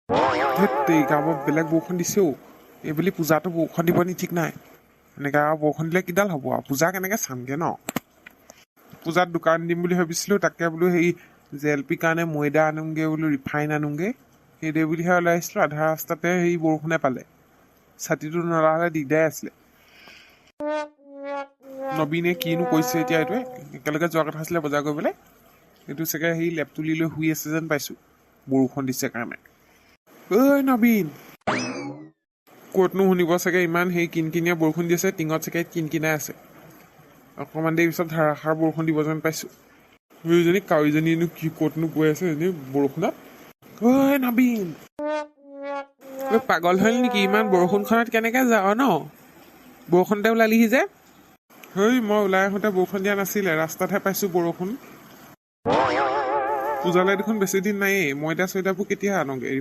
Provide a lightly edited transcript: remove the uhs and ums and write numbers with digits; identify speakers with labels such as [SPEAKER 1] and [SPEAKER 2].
[SPEAKER 1] ধেৎ গাঁৱত বেলেগ বৰষুণ দিছেও এইবুলি পূজাটো বৰষুণ দিব নি ঠিক নাই এনেকৈ আৰু বৰষুণ দিলে কিডাল হ'ব আৰু পূজা কেনেকৈ চামগৈ ন পূজাত দোকান দিম বুলি ভাবিছিলোঁ তাকে বোলো সেই জেলপিৰ কাৰণে ময়দা আনোগৈ বোলো ৰিফাইন আনোগৈ সেইদৰে বুলিহে ওলাই আহিছিলোঁ আধা ৰাস্তাতে সেই বৰষুণে পালে ছাতিটো নলা হ'লে দিগদাৰ আছিলে নবীনে কিনো কৈছে এতিয়া এইটোৱে একেলগে যোৱা কথা আছিলে বজাৰ কৰিবলৈ এইটো চাগে সেই লেপ তুলি লৈ শুই আছে যেন পাইছোঁ বৰষুণ দিছে কাৰণে ঐ নবীন ক'তনো শুনিব চাগে ইমান সেই কিনকিনীয়া বৰষুণ দি আছে টিঙত চাগে কিনকিনাই আছে অকণমান দেৰি পিছত ধাৰাসাৰ বৰষুণ দিব যেন পাইছোঁ এইজনী কাউৰীজনীনো কি ক'তনো গৈ আছে এনেই বৰষুণত ঐ নবীন ঐ পাগল হ'ল নেকি ইমান বৰষুণখনত কেনেকৈ যাৱ ন বৰষুণতে ওলালিহি যে হেই মই ওলাই আহোঁতে বৰষুণ দিয়া নাছিলে ৰাস্তাতহে পাইছোঁ বৰষুণ পূজালৈ দেখোন বেছি দিন নায়েই ময়দা চয়দাবোৰ কেতিয়া আনোগৈ